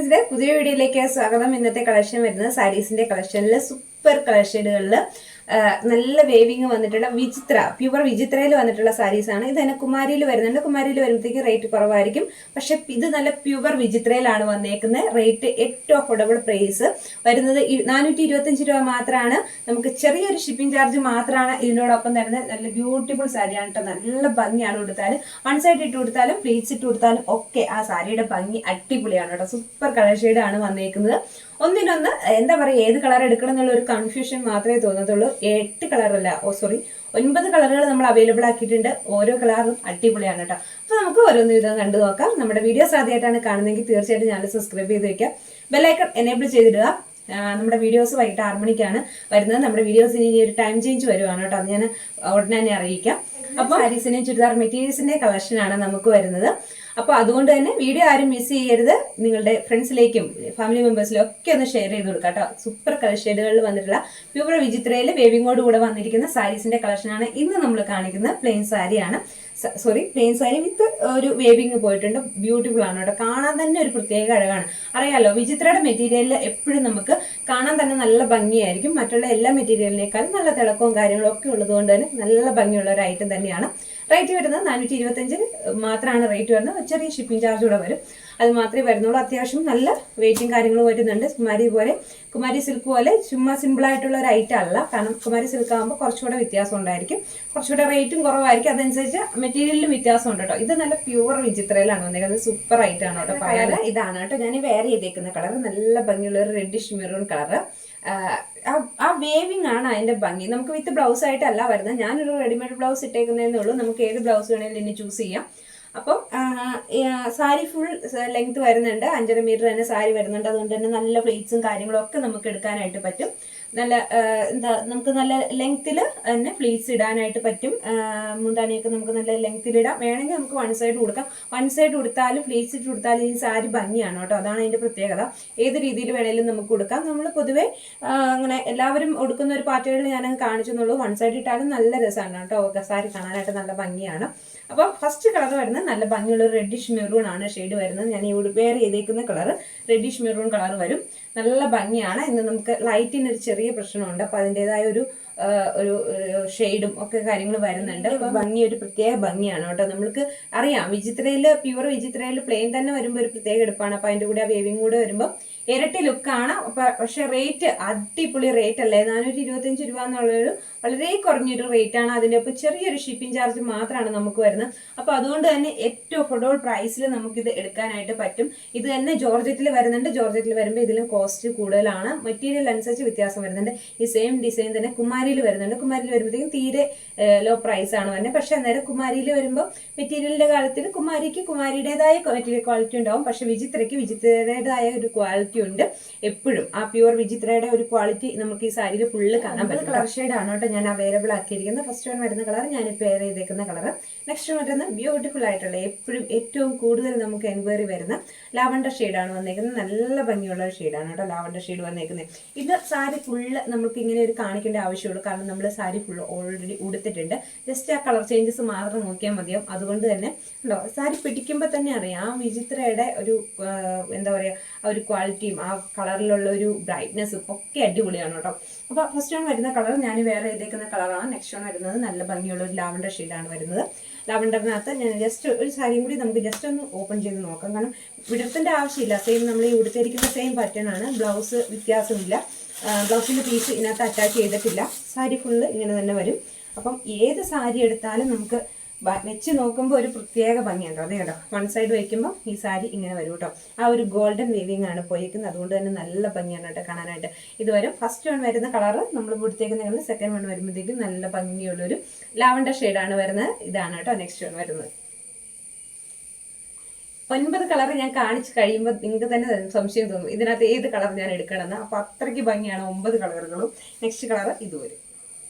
ഫ്രണ്ട്സിന്റെ പുതിയ വീഡിയോയിലേക്ക് സ്വാഗതം. ഇന്നത്തെ കളക്ഷൻ വരുന്നത് സാരീസിന്റെ കളക്ഷനിൽ സൂപ്പർ കളക്ഷനുകളിൽ നല്ല വേവിങ് വന്നിട്ടുള്ള പ്യുവർ വിചിത്രയിൽ വന്നിട്ടുള്ള സാരീസ് ആണ്. ഇത് തന്നെ കുമാരിയിൽ വരുന്നുണ്ട്. കുമാരിയിൽ വരുമ്പോഴത്തേക്ക് റേറ്റ് കുറവായിരിക്കും. പക്ഷെ ഇത് നല്ല പ്യുവർ വിചിത്രയിലാണ് വന്നേക്കുന്നത്. റേറ്റ് ഏറ്റവും അഫോർഡബിൾ പ്രൈസ് വരുന്നത് 425 രൂപ മാത്രമാണ്. നമുക്ക് ചെറിയൊരു ഷിപ്പിംഗ് ചാർജ് മാത്രമാണ് ഇതിനോടൊപ്പം തരുന്നത്. നല്ല ബ്യൂട്ടിഫുൾ സാരിയാണ് കേട്ടോ. നല്ല ഭംഗിയാണ് കൊടുത്താലും വൺ സൈഡ് ഇട്ട് കൊടുത്താലും പ്ലീറ്റ്സ് ഇട്ട് കൊടുത്താലും ഒക്കെ ആ സാരിയുടെ ഭംഗി അടിപൊളിയാണ് കേട്ടോ. സൂപ്പർ കളർ ഷെയ്ഡാണ് വന്നേക്കുന്നത്. ഒന്നിനൊന്ന് എന്താ പറയുക, ഏത് കളർ എടുക്കണം എന്നുള്ള ഒരു കൺഫ്യൂഷൻ മാത്രമേ തോന്നത്തുള്ളൂ. 8 കളറല്ല, 9 കളറുകൾ നമ്മൾ അവൈലബിൾ ആക്കിയിട്ടുണ്ട്. ഓരോ കളറും അടിപൊളിയാണ് കേട്ടോ. അപ്പൊ നമുക്ക് ഓരോന്ന് വിധം കണ്ടു നോക്കാം. നമ്മുടെ വീഡിയോസ് ആദ്യമായിട്ടാണ് കാണുന്നതെങ്കിൽ തീർച്ചയായിട്ടും ചാനൽ സബ്സ്ക്രൈബ് ചെയ്ത് വെക്കാം. ബെല്ലൈക്കൺ എനേബിൾ ചെയ്തിടുക. നമ്മുടെ വീഡിയോസ് വൈകിട്ട് 6 മണിക്കാണ് വരുന്നത്. നമ്മുടെ വീഡിയോസിന് ഇനി ഒരു ടൈം ചേഞ്ച് വരുവാണ് കേട്ടോ. അത് ഞാൻ ഉടനെ തന്നെ അറിയിക്കാം. അപ്പോൾ സാരീസിന്റെയും ചുരിദാർ മെറ്റീരിയൽസിന്റെ കളക്ഷനാണ് നമുക്ക് വരുന്നത്. അപ്പൊ അതുകൊണ്ട് തന്നെ വീഡിയോ ആരും മിസ് ചെയ്യരുത്. നിങ്ങളുടെ ഫ്രണ്ട്സിലേക്കും ഫാമിലി മെമ്പേഴ്സിലും ഒക്കെ ഒന്ന് ഷെയർ ചെയ്ത് കൊടുക്കാം കേട്ടോ. സൂപ്പർ കളർ ഷെയ്ഡുകളിൽ വന്നിട്ടുള്ള പ്യുവർ വിചിത്രയിൽ വേവിങ്ങോട് കൂടെ വന്നിരിക്കുന്ന സാരീസിന്റെ കളക്ഷനാണ് ഇന്ന് നമ്മൾ കാണിക്കുന്ന. പ്ലെയിൻ സാരിയാണ്, പ്ലെയിൻ സാരി വിത്ത് ഒരു വേവിങ് പോയിട്ടുണ്ട്. ബ്യൂട്ടിഫുൾ ആണ് കേട്ടോ. കാണാൻ തന്നെ ഒരു പ്രത്യേക അഴകാണ്. അറിയാലോ, വിചിത്രയുടെ മെറ്റീരിയലിൽ എപ്പോഴും നമുക്ക് കാണാൻ തന്നെ നല്ല ഭംഗിയായിരിക്കും. മറ്റുള്ള എല്ലാ മെറ്റീരിയലിനേക്കാളും നല്ല തിളക്കവും കാര്യങ്ങളും ഒക്കെ ഉള്ളതുകൊണ്ട് തന്നെ നല്ല ഭംഗിയുള്ള ഒരു ഐറ്റം തന്നെയാണ്. റേറ്റ് വരുന്നത് 425 മാത്രമാണ് റേറ്റ് വരുന്നത്. ചെറിയ ഷിപ്പിംഗ് ചാർജ് കൂടെ വരും. അത് മാത്രമേ വരുന്നുള്ളൂ. അത്യാവശ്യം നല്ല വെയിറ്റും കാര്യങ്ങളും വരുന്നുണ്ട്. കുമാരി സിൽക്ക് പോലെ ചുമ്മാ സിമ്പിൾ ആയിട്ടുള്ള ഒരു ഐറ്റം അല്ല. കാരണം കുമാരി സിൽക്ക് ആകുമ്പോൾ കുറച്ചുകൂടെ വ്യത്യാസം ഉണ്ടായിരിക്കും, കുറച്ചുകൂടെ റേറ്റും കുറവായിരിക്കും. അതനുസരിച്ച് മെറ്റീരിയലിലും വ്യത്യാസം ഉണ്ട് കേട്ടോ. ഇത് നല്ല പ്യുവർ വിചിത്രയിലാണ് വന്നേക്കുന്നത്. സൂപ്പർ ഐറ്റം ആണ് കേട്ടോ. പറയാൻ ഇതാണ് കേട്ടോ. ഞാൻ വേറെ ചെയ്തേക്കുന്ന കളർ നല്ല ഭംഗിയുള്ള ഒരു റെഡിഷ് മെറൂൺ കളർ. ആ വേവിങ് ആണ് അതിന്റെ ഭംഗി. നമുക്ക് വിത്ത് ബ്ലൗസ് ആയിട്ടല്ല വരുന്നത്. ഞാനൊരു റെഡിമെയ്ഡ് ബ്ലൗസ് ഇട്ടേക്കുന്നതേ ഉള്ളൂ. നമുക്ക് ഏത് ബ്ലൗസ് വേണമെങ്കിലും ഇനി ചൂസ് ചെയ്യാം. അപ്പം സാരി ഫുൾ ലെങ്ത് വരുന്നുണ്ട്. 5.5 മീറ്റർ തന്നെ സാരി വരുന്നുണ്ട്. അതുകൊണ്ട് തന്നെ നല്ല ഫ്ലീറ്റ്സും കാര്യങ്ങളും ഒക്കെ നമുക്ക് എടുക്കാനായിട്ട് പറ്റും. നല്ല നമുക്ക് നല്ല ലെങ്ത്തിൽ തന്നെ ഫ്ലീറ്റ്സ് ഇടാനായിട്ട് പറ്റും. മുന്താണിയൊക്കെ നമുക്ക് നല്ല ലെങ്ത്തിൽ ഇടാം. വേണമെങ്കിൽ നമുക്ക് വൺ സൈഡ് കൊടുക്കാം. വൺ സൈഡ് കൊടുത്താലും ഫ്ലീറ്റ്സ് ഇട്ട് കൊടുത്താലും ഈ സാരി ഭംഗിയാണ് കേട്ടോ. അതാണ് അതിന്റെ പ്രത്യേകത. ഏത് രീതിയിൽ വേണമെങ്കിലും നമുക്ക് കൊടുക്കാം. നമ്മൾ പൊതുവെ അങ്ങനെ എല്ലാവരും കൊടുക്കുന്ന ഒരു പാറ്റേണിൽ ഞാനങ്ങ് കാണിച്ചെന്നുള്ളൂ. വൺ സൈഡ് ഇട്ടാലും നല്ല രസമാണ് കേട്ടോ. സാരി കാണാനായിട്ട് നല്ല ഭംഗിയാണ്. അപ്പം ഫസ്റ്റ് കളർ വരുന്നത് നല്ല ഭംഗിയുള്ള റെഡിഷ് മെറൂൺ ആണ് ഷെയ്ഡ് വരുന്നത്. ഞാൻ ഇവിടെ വേറെ ചെയ്തേക്കുന്ന കളർ റെഡിഷ് മെറൂൺ കളർ വരും. നല്ല ഭംഗിയാണ്. ഇന്ന് നമുക്ക് ലൈറ്റിന് ഒരു ചെറിയ പ്രശ്നമുണ്ട്. അപ്പൊ അതിൻ്റെതായ ഒരു ഷെയ്ഡും ഒക്കെ കാര്യങ്ങൾ വരുന്നുണ്ട്. ഭംഗി ഒരു പ്രത്യേക ഭംഗിയാണ് കേട്ടോ. നമുക്ക് അറിയാം, വിചിത്രയില് പ്യുവർ വിചിത്രയില് പ്ലെയിൻ തന്നെ വരുമ്പോൾ ഒരു പ്രത്യേക എടുപ്പാണ്. അപ്പൊ അതിന്റെ കൂടെ ആ വേവിങ് കൂടെ വരുമ്പോൾ ഇരട്ടി ലുക്കാണ്. പക്ഷെ റേറ്റ് അടിപൊളി റേറ്റ് അല്ലേ. 425 രൂപ എന്നുള്ളൊരു വളരെ കുറഞ്ഞൊരു റേറ്റ് ആണ്. അതിൻ്റെ ഒപ്പം ചെറിയൊരു ഷിപ്പിംഗ് ചാർജ് മാത്രമാണ് നമുക്ക് വരുന്നത്. അപ്പൊ അതുകൊണ്ട് തന്നെ ഏറ്റവും അഫോർഡബിൾ പ്രൈസിൽ നമുക്കിത് എടുക്കാനായിട്ട് പറ്റും. ഇത് തന്നെ ജോർജറ്റിൽ വരുന്നുണ്ട്. ജോർജറ്റിൽ വരുമ്പോൾ ഇതിലും കോസ്റ്റ് കൂടുതലാണ്. മെറ്റീരിയൽ അനുസരിച്ച് വ്യത്യാസം വരുന്നുണ്ട്. ഈ സെയിം ഡിസൈൻ തന്നെ കുമാരിയിൽ വരുന്നുണ്ട്. കുമാരിയിൽ വരുമ്പോഴത്തേക്കും തീരെ ലോ പ്രൈസ് ആണ് വരുന്നത്. പക്ഷെ അന്നേരം കുമാരിയിൽ വരുമ്പോൾ മെറ്റീരിയലിന്റെ കാര്യത്തിൽ കുമാരിയുടേതായ മെറ്റീരിയൽ ക്വാളിറ്റി ഉണ്ടാവും. പക്ഷെ വിചിത്രയ്ക്ക് വിചിത്രയുടേതായ ഒരു ക്വാളിറ്റി ഉണ്ട്. എപ്പോഴും ആ പ്യുവർ വിചിത്രയുടെ ഒരു ക്വാളിറ്റി നമുക്ക് ഈ സാരിയിൽ ഫുള്ള് കാണാൻ പറ്റും. കളർ ഷെയ്ഡ് ആണ് കേട്ടോ ഞാൻ അവൈലബിൾ ആക്കിയിരിക്കുന്നത്. ഫസ്റ്റ് വൺ വരുന്ന കളർ ഞാനിപ്പോൾ പെയർ ചെയ്തേക്കുന്ന കളർ. നെക്സ്റ്റ് വരുന്ന ബ്യൂട്ടിഫുൾ ആയിട്ടുള്ള എപ്പോഴും ഏറ്റവും കൂടുതൽ നമുക്ക് എൻക്വയറി വരുന്ന ലാവണ്ടർ ഷെയ്ഡാണ് വന്നേക്കുന്നത്. നല്ല ഭംഗിയുള്ള ഷെയ്ഡാണ് കേട്ടോ ലാവണ്ടർ ഷെയ്ഡ് വന്നേക്കുന്നത്. ഇത് സാരി ഫുള്ള് നമുക്ക് ഇങ്ങനെ ഒരു കാണിക്കേണ്ട ആവശ്യമുള്ളൂ. കാരണം നമ്മൾ സാരി ഫുള്ള് ഓൾറെഡി ഉടുത്തിട്ടുണ്ട്. ജസ്റ്റ് ആ കളർ ചേഞ്ചസ് മാത്രം നോക്കിയാൽ മതിയാവും. അതുകൊണ്ട് തന്നെ ഉണ്ടോ, സാരി പിടിക്കുമ്പോൾ തന്നെ അറിയാം ആ വിചിത്രയുടെ ഒരു എന്താ പറയുക, ആ ഒരു ക്വാളിറ്റിയും ആ കളറിലുള്ള ഒരു ബ്രൈറ്റ്നെസ്സും ഒക്കെ അടിപൊളിയാണ് കേട്ടോ. അപ്പോൾ ഫസ്റ്റ് വൺ വരുന്ന കളർ ഞാൻ വേറെ ചെയ്തേക്കുന്ന കളറാണ്. നെക്സ്റ്റ് വൺ വരുന്നത് നല്ല ഭംഗിയുള്ള ഒരു ലാവണ്ടർ ഷെയ്ഡാണ് വരുന്നത്. ലാവണ്ടറിനകത്ത് ഞാൻ ജസ്റ്റ് ഒരു സാരിയും കൂടി നമുക്ക് ജസ്റ്റ് ഒന്ന് ഓപ്പൺ ചെയ്ത് നോക്കാം. കാരണം വിടർത്തിൻ്റെ ആവശ്യമില്ല. സെയിം നമ്മൾ ഈ ഉടുത്തിരിക്കുന്ന സെയിം പാറ്റേൺ ആണ്. ബ്ലൗസ് വ്യത്യാസമില്ല. ബ്ലൗസിൻ്റെ പീസ് ഇതിനകത്ത് അറ്റാച്ച് ചെയ്തിട്ടില്ല. സാരി ഫുള്ള് ഇങ്ങനെ തന്നെ വരും. അപ്പം ഏത് സാരി എടുത്താലും നമുക്ക് വെച്ച് നോക്കുമ്പോൾ ഒരു പ്രത്യേക ഭംഗിയുണ്ടോ. അതെ കേട്ടോ, വൺ സൈഡ് വയ്ക്കുമ്പോൾ ഈ സാരി ഇങ്ങനെ വരും കേട്ടോ. ആ ഒരു ഗോൾഡൻ വേവിങ് ആണ് പോയിരിക്കുന്നത്. അതുകൊണ്ട് തന്നെ നല്ല ഭംഗിയാണ് കേട്ടോ കാണാനായിട്ട്. ഇത് വരും. ഫസ്റ്റ് വൺ വരുന്ന കളർ നമ്മൾ കൊടുത്തേക്കുന്ന കളർ. സെക്കൻഡ് വൺ വരുമ്പോഴത്തേക്കും നല്ല ഭംഗിയുള്ളൊരു ലാവണ്ടർ ഷെയ്ഡാണ് വരുന്നത്. ഇതാണ് കേട്ടോ നെക്സ്റ്റ് വൺ വരുന്നത്. 9 കളർ ഞാൻ കാണിച്ച് കഴിയുമ്പോൾ നിങ്ങൾക്ക് തന്നെ സംശയം തോന്നും ഇതിനകത്ത് ഏത് കളർ ഞാൻ എടുക്കണമെന്ന്. അപ്പോൾ അത്രയ്ക്ക് ഭംഗിയാണ് 9 കളറുകളും. നെക്സ്റ്റ് കളർ ഇത് വരും.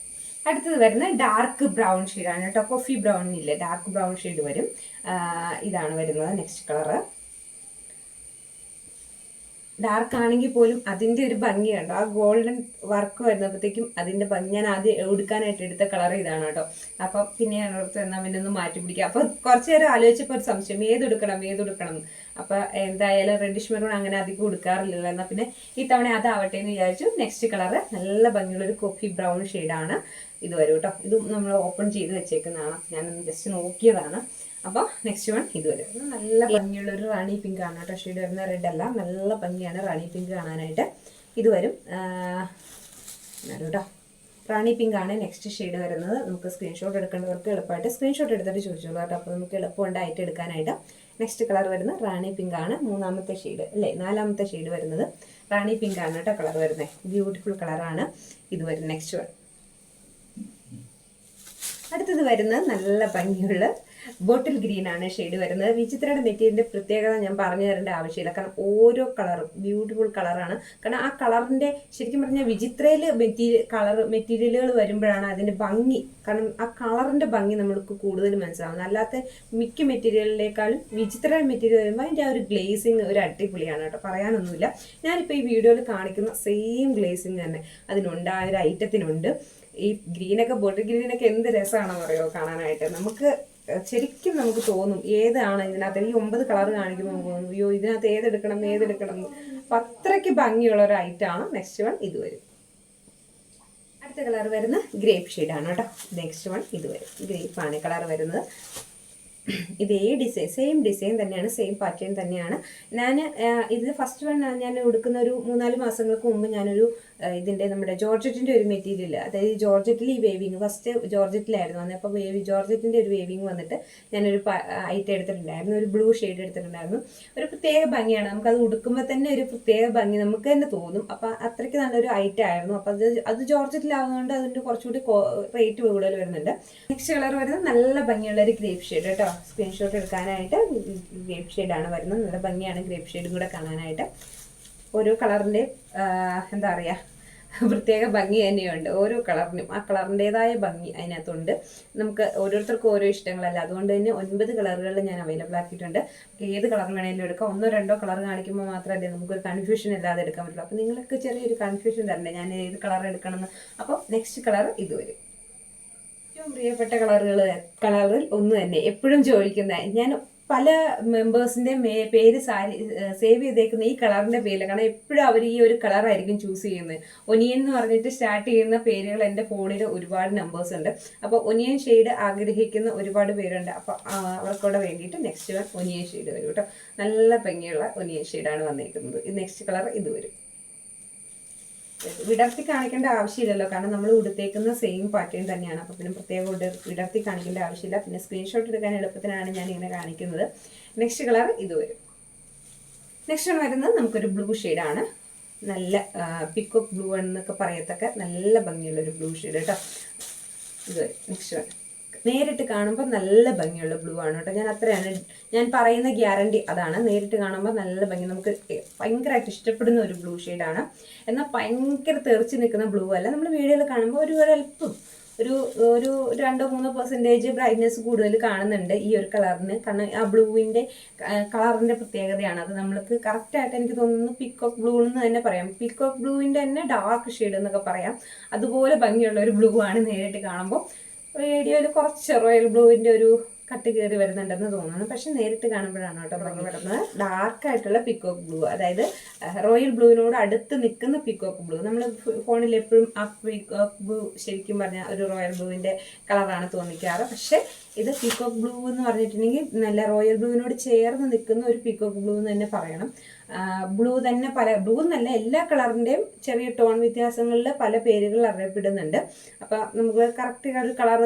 അടുത്തത് വരുന്നത് ഡാർക്ക് ബ്രൗൺ ഷെയ്ഡാണ് കേട്ടോ. കോഫി ബ്രൗൺ ഇല്ലേ, ഡാർക്ക് ബ്രൗൺ ഷെയ്ഡ് വരും. ഇതാണ് വരുന്നത് നെക്സ്റ്റ് കളറ്. ഡാർക്ക് ആണെങ്കിൽ പോലും അതിൻ്റെ ഒരു ഭംഗിയുണ്ട്. ആ ഗോൾഡൻ വർക്ക് വരുന്നപ്പോഴത്തേക്കും അതിൻ്റെ ഭംഗി. ഞാൻ ആദ്യം എടുക്കാനായിട്ട് എടുത്ത കളർ ഇതാണ് കേട്ടോ. അപ്പം പിന്നെ ഞാൻ ഓർത്ത് എന്നാൽ പിന്നെ ഒന്ന് മാറ്റി പിടിക്കുക. അപ്പോൾ കുറച്ച് നേരം ആലോചിച്ചപ്പോൾ ഒരു സംശയം, ഏതെടുക്കണം. അപ്പോൾ എന്തായാലും റെഡിഷ് മെറൂൺ അങ്ങനെ അധികം എടുക്കാറില്ലല്ലോ, എന്നാൽ പിന്നെ ഈ തവണ അതാവട്ടെ എന്ന് വിചാരിച്ചു. നെക്സ്റ്റ് കളറ് നല്ല ഭംഗിയുള്ളൊരു കോഫി ബ്രൗൺ ഷെയ്ഡാണ് ഇത് വരും കേട്ടോ. ഇതും നമ്മൾ ഓപ്പൺ ചെയ്ത് വെച്ചേക്കുന്നതാണ്, ഞാനൊന്ന് ജസ്റ്റ് നോക്കിയതാണ്. അപ്പോൾ നെക്സ്റ്റ് വൺ ഇത് വരും. നല്ല ഭംഗിയുള്ളൊരു റാണി പിങ്ക് ആണ് കേട്ടോ. ഷെയ്ഡ് വരുന്ന റെഡ് അല്ല, നല്ല ഭംഗിയാണ് റാണി പിങ്ക് കാണാനായിട്ട്. ഇത് വരും കേട്ടോ. റാണി പിങ്ക് ആണ് നെക്സ്റ്റ് ഷെയ്ഡ് വരുന്നത്. നമുക്ക് സ്ക്രീൻഷോട്ട് എടുക്കേണ്ടവർക്ക് എളുപ്പമായിട്ട് സ്ക്രീൻഷോട്ട് എടുത്തിട്ട് ചോദിച്ചോളൂ കേട്ടോ. അപ്പോൾ നമുക്ക് എളുപ്പമുണ്ടായിട്ട് എടുക്കാനായിട്ട്. നെക്സ്റ്റ് കളർ വരുന്നത് റാണി പിങ്ക് ആണ്, മൂന്നാമത്തെ ഷെയ്ഡ് അല്ലേ, നാലാമത്തെ ഷെയ്ഡ് വരുന്നത് റാണി പിങ്ക് ആണ് കേട്ടോ കളർ വരുന്നത്. ബ്യൂട്ടിഫുൾ കളറാണ് ഇത് വരും. നെക്സ്റ്റ് വൺ അടുത്തത് വരുന്നത് നല്ല ഭംഗിയുള്ള ബോട്ടിൽ ഗ്രീൻ ആണ് ഷെയ്ഡ് വരുന്നത്. വിചിത്രയുടെ മെറ്റീരിയലിന്റെ പ്രത്യേകത ഞാൻ പറഞ്ഞു തരേണ്ട ആവശ്യമില്ല, കാരണം ഓരോ കളറും ബ്യൂട്ടിഫുൾ കളറാണ്. കാരണം ആ കളറിന്റെ ശരിക്കും പറഞ്ഞാൽ വിചിത്രയിൽ മെറ്റീരിയലുകൾ വരുമ്പോഴാണ് അതിന്റെ ഭംഗി. കാരണം ആ കളറിന്റെ ഭംഗി നമ്മൾക്ക് കൂടുതൽ മനസ്സിലാവുന്നത്. അല്ലാത്ത മിക്ക മെറ്റീരിയലിനേക്കാളും വിചിത്രയുടെ മെറ്റീരിയൽ വരുമ്പോൾ അതിന്റെ ആ ഒരു ഗ്ലേസിങ് ഒരു അടിപൊളിയാണ് കേട്ടോ, പറയാനൊന്നുമില്ല. ഞാനിപ്പോൾ ഈ വീഡിയോയിൽ കാണിക്കുന്ന സെയിം ഗ്ലേസിങ് തന്നെ അതിനുണ്ട്, ആ ഒരു ഐറ്റത്തിനുണ്ട്. ഈ ഗ്രീനൊക്കെ ബോട്ടിൽ ഗ്രീനൊക്കെ എന്ത് രസമാണെന്ന് പറയുമോ കാണാനായിട്ട്. നമുക്ക് ശരിക്കും നമുക്ക് തോന്നും ഏതാണ് ഇതിനകത്ത്. ഈ 9 കളർ കാണിക്കുമ്പോൾ നമുക്ക് തോന്നും അയ്യോ ഇതിനകത്ത് ഏതെടുക്കണം. അപ്പം അത്രയ്ക്ക് ഭംഗിയുള്ള ഒരു ഐറ്റമാണ്. നെക്സ്റ്റ് വൺ ഇത് വരും. അടുത്ത കളർ വരുന്ന ഗ്രേപ്പ് ഷെയ്ഡാണ് കേട്ടോ. നെക്സ്റ്റ് വൺ ഇത് വരും. ഗ്രേപ്പാണ് കളർ വരുന്നത്. ഇതേ ഡിസൈൻ, സെയിം ഡിസൈൻ തന്നെയാണ്, സെയിം പാറ്റേൺ തന്നെയാണ്. ഞാൻ ഇത് ഫസ്റ്റ് വൺ ഞാൻ എടുക്കുന്ന ഒരു 3-4 മാസങ്ങൾക്ക് മുമ്പ് ഞാനൊരു ഇതിൻ്റെ നമ്മുടെ ജോർജറ്റിൻ്റെ ഒരു മെറ്റീരിയൽ, അതായത് ജോർജറ്റിൽ ഈ വേവിങ് ഫസ്റ്റ് ജോർജറ്റിലായിരുന്നു വന്നത്. അപ്പോൾ ജോർജറ്റിൻ്റെ ഒരു വേവിങ് വന്നിട്ട് ഞാനൊരു ഐറ്റം എടുത്തിട്ടുണ്ടായിരുന്നു, ഒരു ബ്ലൂ ഷെയ്ഡ് എടുത്തിട്ടുണ്ടായിരുന്നു. ഒരു പ്രത്യേക ഭംഗിയാണ്, നമുക്കത് ഉടുക്കുമ്പോൾ തന്നെ ഒരു പ്രത്യേക ഭംഗി നമുക്ക് തന്നെ തോന്നും. അപ്പോൾ അത്രയ്ക്ക് നല്ലൊരു ഐറ്റം ആയിരുന്നു. അപ്പോൾ അത് ജോർജറ്റിലാവുന്നതുകൊണ്ട് അതിൻ്റെ കുറച്ചുകൂടി റേറ്റ് കൂടുതൽ വരുന്നുണ്ട്. നെക്സ്റ്റ് കളർ വരുന്നത് നല്ല ഭംഗിയുള്ള ഒരു ഗ്രേപ്പ് ഷെയ്ഡ് കേട്ടോ. സ്ക്രീൻഷോട്ട് എടുക്കാനായിട്ട് ഗ്രേപ്പ് ഷെയ്ഡാണ് വരുന്നത്. നല്ല ഭംഗിയാണ് ഗ്രേപ്പ് ഷെയ്ഡും കൂടെ കാണാനായിട്ട്. ഓരോ കളറിൻ്റെ എന്താ പറയുക പ്രത്യേക ഭംഗി തന്നെയുണ്ട്. ഓരോ കളറിനും ആ കളറിൻ്റെതായ ഭംഗി അതിനകത്തുണ്ട്. നമുക്ക് ഓരോരുത്തർക്കും ഓരോ ഇഷ്ടങ്ങളല്ല, അതുകൊണ്ട് തന്നെ 9 കളറുകൾ ഞാൻ അവൈലബിൾ ആക്കിയിട്ടുണ്ട്. ഏത് കളർ വേണമെങ്കിലും എടുക്കാം. 1-2 കളർ കാണിക്കുമ്പോൾ മാത്രമല്ലേ നമുക്കൊരു കൺഫ്യൂഷൻ ഇല്ലാതെ എടുക്കാൻ പറ്റുള്ളൂ. അപ്പോൾ നിങ്ങൾക്ക് ചെറിയൊരു കൺഫ്യൂഷൻ തരണ്ടേ ഞാൻ ഏത് കളർ എടുക്കണമെന്ന്. അപ്പോൾ നെക്സ്റ്റ് കളർ ഇത് വരും. ഏറ്റവും പ്രിയപ്പെട്ട കളറിൽ ഒന്ന് തന്നെ എപ്പോഴും ചോദിക്കുന്ന, ഞാൻ പല മെമ്പേഴ്സിൻ്റെ പേര് സേവ് ചെയ്തേക്കുന്ന ഈ കളറിൻ്റെ പേരില്ല. കാരണം എപ്പോഴും അവർ ഈ ഒരു കളറായിരിക്കും ചൂസ് ചെയ്യുന്നത്. ഒനിയൻ എന്ന് പറഞ്ഞിട്ട് സ്റ്റാർട്ട് ചെയ്യുന്ന പേരുകൾ എൻ്റെ ഫോണിൽ ഒരുപാട് നമ്പേഴ്സ് ഉണ്ട്. അപ്പോൾ ഒനിയൻ ഷെയ്ഡ് ആഗ്രഹിക്കുന്ന ഒരുപാട് പേരുണ്ട്. അപ്പോൾ അവർക്കൂടെ വേണ്ടിയിട്ട് നെക്സ്റ്റ് വൺ ഒനിയൻ ഷെയ്ഡ് വരും കേട്ടോ. നല്ല ഭംഗിയുള്ള ഒനിയൻ ഷെയ്ഡാണ് വന്നിരിക്കുന്നത്. നെക്സ്റ്റ് കളർ ഇത് വരും. വിടർത്തി കാണിക്കേണ്ട ആവശ്യമില്ലല്ലോ, കാരണം നമ്മൾ ഉടുത്തേക്കുന്ന സെയിം പാറ്റേൺ തന്നെയാണ്. അപ്പോൾ പിന്നെ പ്രത്യേകം വിടർത്തി കാണിക്കേണ്ട ആവശ്യമില്ല. പിന്നെ സ്ക്രീൻഷോട്ട് എടുക്കാൻ എളുപ്പത്തിനാണ് ഞാൻ ഇങ്ങനെ കാണിക്കുന്നത്. നെക്സ്റ്റ് കളർ ഇത് വരും. നെക്സ്റ്റ് വൺ വരുന്നത് നമുക്കൊരു ബ്ലൂ ഷെയ്ഡാണ്. നല്ല പിക്കോക്ക് ബ്ലൂ എന്നൊക്കെ പറയത്തക്ക നല്ല ഭംഗിയുള്ളൊരു ബ്ലൂ ഷെയ്ഡ് കേട്ടോ. ഇത് വരും. നെക്സ്റ്റ് വൺ നേരിട്ട് കാണുമ്പോൾ നല്ല ഭംഗിയുള്ള ബ്ലൂ ആണ് കേട്ടോ. ഞാൻ പറയുന്ന ഗ്യാരണ്ടി അതാണ്. നേരിട്ട് കാണുമ്പോൾ നല്ല ഭംഗി, നമുക്ക് ഭയങ്കരമായിട്ട് ഇഷ്ടപ്പെടുന്ന ഒരു ബ്ലൂ ഷെയ്ഡാണ്. എന്നാൽ ഭയങ്കര തെറിച്ച് നിൽക്കുന്ന ബ്ലൂ അല്ല. നമ്മൾ വീഡിയോയിൽ കാണുമ്പോൾ ഒരല്പം ഒരു 2-3% ബ്രൈറ്റ്നെസ് കൂടുതൽ കാണുന്നുണ്ട് ഈ ഒരു കളറിന്. കാരണം ആ ബ്ലൂവിൻ്റെ കളറിൻ്റെ പ്രത്യേകതയാണ് അത്. നമ്മൾക്ക് കറക്റ്റായിട്ട് എനിക്ക് തോന്നുന്നു പിക്കോക്ക് ബ്ലൂ എന്ന് തന്നെ പറയാം. പിക്കോക്ക് ബ്ലൂവിൻ്റെ തന്നെ ഡാർക്ക് ഷെയ്ഡ് എന്നൊക്കെ പറയാം. അതുപോലെ ഭംഗിയുള്ള ഒരു ബ്ലൂ ആണ് നേരിട്ട് കാണുമ്പോൾ. വീഡിയോയിൽ കുറച്ച് റോയൽ ബ്ലൂവിൻ്റെ ഒരു കട്ട് കയറി വരുന്നുണ്ടെന്ന് തോന്നുന്നു. പക്ഷെ നേരിട്ട് കാണുമ്പോഴാണ് കേട്ടോ ഭംഗി വരുന്നത്. ഡാർക്കായിട്ടുള്ള പിക്കോക്ക് ബ്ലൂ, അതായത് റോയൽ ബ്ലൂവിനോട് അടുത്ത് നിൽക്കുന്ന പിക്കോക്ക് ബ്ലൂ. നമ്മൾ ഫോണിൽ എപ്പോഴും ആ പിക്കോക്ക് ബ്ലൂ ശരിക്കും പറഞ്ഞാൽ ഒരു റോയൽ ബ്ലൂവിൻ്റെ കളറാണ് തോന്നിക്കാറ്. പക്ഷെ ഇത് പീക്കോക്ക് ബ്ലൂ എന്ന് പറഞ്ഞിട്ടുണ്ടെങ്കിൽ നല്ല റോയൽ ബ്ലൂവിനോട് ചേർന്ന് നിൽക്കുന്ന ഒരു പീക്കോക്ക് ബ്ലൂ എന്ന് തന്നെ പറയണം. ബ്ലൂ തന്നെ ബ്ലൂ എന്നല്ല എല്ലാ കളറിൻ്റെയും ചെറിയ ടോൺ വ്യത്യാസങ്ങളിൽ പല പേരുകൾ അറിയപ്പെടുന്നുണ്ട്. അപ്പം നമുക്ക് കറക്റ്റ് ഒരു കളർ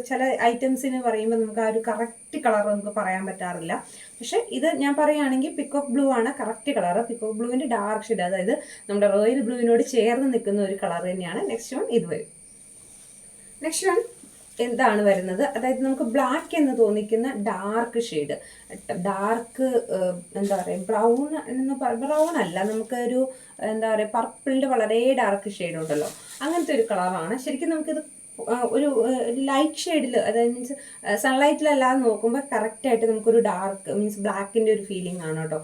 ചില ഐറ്റംസിന് പറയുമ്പോൾ നമുക്ക് ആ ഒരു കറക്റ്റ് കളർ നമുക്ക് പറയാൻ പറ്റാറില്ല. പക്ഷെ ഇത് ഞാൻ പറയുകയാണെങ്കിൽ പിക്കോക്ക് ബ്ലൂ ആണ് കറക്റ്റ് കളർ. പിക്കോക്ക് ബ്ലൂവിൻ്റെ ഡാർക്ക് ഷെയ്ഡ്, അതായത് നമ്മുടെ റോയൽ ബ്ലൂവിനോട് ചേർന്ന് നിൽക്കുന്ന ഒരു കളർ തന്നെയാണ്. നെക്സ്റ്റ് വൺ ഇത് വരും. നെക്സ്റ്റ് വൺ എന്താണ് വരുന്നത്, അതായത് നമുക്ക് ബ്ലാക്ക് എന്ന് തോന്നിക്കുന്ന ഡാർക്ക് ഷെയ്ഡ്, ഡാർക്ക് എന്താ പറയുക ബ്രൗൺ അല്ല, നമുക്കൊരു എന്താ പറയുക പർപ്പിളിൻ്റെ വളരെ ഡാർക്ക് ഷെയ്ഡ് ഉണ്ടല്ലോ, അങ്ങനത്തെ ഒരു കളറാണ്. ശരിക്കും നമുക്കിത് ഒരു ലൈറ്റ് ഷെയ്ഡിൽ, അതായത് മീൻസ് സൺലൈറ്റിലല്ലാതെ നോക്കുമ്പോൾ കറക്റ്റായിട്ട് നമുക്കൊരു ഡാർക്ക് മീൻസ് ബ്ലാക്കിൻ്റെ ഒരു ഫീലിംഗ് ആണ് കേട്ടോ.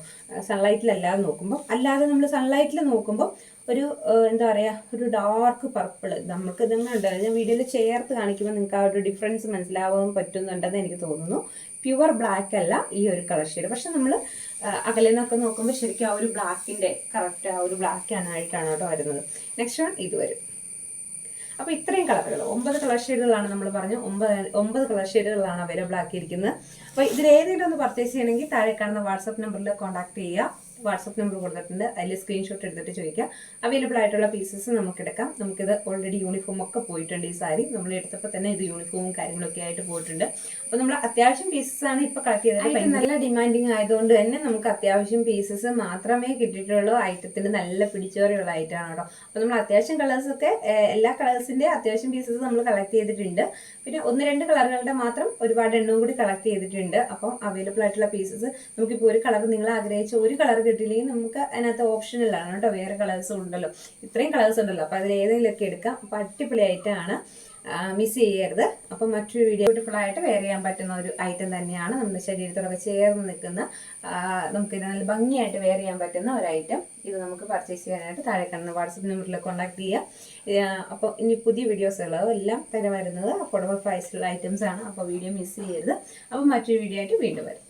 സൺലൈറ്റിലല്ലാതെ നോക്കുമ്പോൾ, അല്ലാതെ നമ്മൾ സൺലൈറ്റിൽ നോക്കുമ്പോൾ ഒരു എന്താ പറയുക, ഒരു ഡാർക്ക് പർപ്പിൾ. നമുക്ക് ഇതങ്ങനെ ഉണ്ട്, ഞാൻ വീഡിയോയിൽ ചേർത്ത് കാണിക്കുമ്പോൾ നിങ്ങൾക്ക് ആ ഒരു ഡിഫറൻസ് മനസ്സിലാവാൻ പറ്റുന്നുണ്ടെന്ന് എനിക്ക് തോന്നുന്നു. പ്യുവർ ബ്ലാക്ക് അല്ല ഈ ഒരു കളർ ഷെയ്ഡ്, പക്ഷെ നമ്മൾ അകലെ നിന്നൊക്കെ നോക്കുമ്പോൾ ശരിക്കും ആ ഒരു ബ്ലാക്കിൻ്റെ കറക്റ്റ് ആ ഒരു ബ്ലാക്ക് ആയിട്ടാണ് കേട്ടോ വരുന്നത്. നെക്സ്റ്റ് വൺ ഇത് വരും. അപ്പോൾ ഇത്രയും കളറുകൾ 9 കളർ ഷെയ്ഡുകളാണ് നമ്മൾ പറഞ്ഞു. 9 കളർ ഷെയ്ഡുകളാണ് അവൈലബിൾ ആക്കിയിരിക്കുന്നത്. അപ്പോൾ ഇതിലേതെങ്കിലും ഒന്ന് പർച്ചേസ് ചെയ്യണമെങ്കിൽ താഴെ കാണുന്ന വാട്സപ്പ് നമ്പറിൽ കോൺടാക്ട് ചെയ്യുക. വാട്സപ്പ് നമ്പർ കൊടുത്തിട്ടുണ്ട്, അതിൽ സ്ക്രീൻഷോട്ട് എടുത്തിട്ട് ചോദിക്കുക. അവൈലബിൾ ആയിട്ടുള്ള പീസസ് നമുക്കെടുക്കാം. നമുക്കിത് ഓൾറെഡി യൂണിഫോം ഒക്കെ പോയിട്ടുണ്ട്. ഈ സാരി നമ്മൾ എടുത്തപ്പോൾ തന്നെ ഇത് യൂണിഫോമും കാര്യങ്ങളൊക്കെ ആയിട്ട് പോയിട്ടുണ്ട്. അപ്പോൾ നമ്മൾ അത്യാവശ്യം പീസസ് ആണ് ഇപ്പോൾ കളക്ട് ചെയ്തത്. നല്ല ഡിമാൻഡിങ് ആയതുകൊണ്ട് തന്നെ നമുക്ക് അത്യാവശ്യം പീസസ് മാത്രമേ കിട്ടിയിട്ടുള്ളൂ. ഐറ്റത്തിന് നല്ല പിടിച്ചോറിയുള്ള ഐറ്റമാണ് കേട്ടോ. അപ്പോൾ നമ്മൾ അത്യാവശ്യം കളേഴ്സൊക്കെ എല്ലാ കളേഴ്സിൻ്റെ അത്യാവശ്യം പീസസ് നമ്മൾ കളക്ട് ചെയ്തിട്ടുണ്ട്. പിന്നെ 1-2 കളറുകളുടെ മാത്രം ഒരുപാട് എണ്ണവും കൂടി കളക്ട് ചെയ്തിട്ടുണ്ട്. അപ്പം അവൈലബിൾ ആയിട്ടുള്ള പീസസ് നമുക്കിപ്പോൾ ഒരു കളർ നിങ്ങൾ ആഗ്രഹിച്ച ഒരു കളർ കിട്ടിയില്ലെങ്കിൽ നമുക്ക് അതിനകത്ത് ഓപ്ഷനിലാണ് കേട്ടോ, വേറെ കളേഴ്സും ഉണ്ടല്ലോ, ഇത്രയും കളേഴ്സ് ഉണ്ടല്ലോ. അപ്പോൾ അതിൽ ഏതെങ്കിലുമൊക്കെ എടുക്കാം. അപ്പോൾ അടിപൊളിയായിട്ടാണ്, മിസ് ചെയ്യരുത്. അപ്പം മറ്റൊരു വീഡിയോ ബ്യൂട്ടിഫുൾ ആയിട്ട് വെയർ ചെയ്യാൻ പറ്റുന്ന ഒരു ഐറ്റം തന്നെയാണ്. നമ്മുടെ ശരീരത്തോടൊക്കെ ചേർന്ന് നിൽക്കുന്ന, നമുക്ക് നല്ല ഭംഗിയായിട്ട് വെയർ ചെയ്യാൻ പറ്റുന്ന ഒരു ഐറ്റം. ഇത് നമുക്ക് പർച്ചേസ് ചെയ്യാനായിട്ട് താഴെ കാണുന്ന വാട്സപ്പ് നമ്പറിൽ കോൺടാക്ട് ചെയ്യുക. അപ്പോൾ ഇനി പുതിയ വീഡിയോസുകളോ എല്ലാം തന്നെ വരുന്നത് അഫോർഡബിൾ പ്രൈസിലുള്ള ഐറ്റംസ് ആണ്. അപ്പോൾ വീഡിയോ മിസ് ചെയ്യരുത്. അപ്പോൾ മറ്റൊരു വീഡിയോ ആയിട്ട് വീണ്ടും വരും.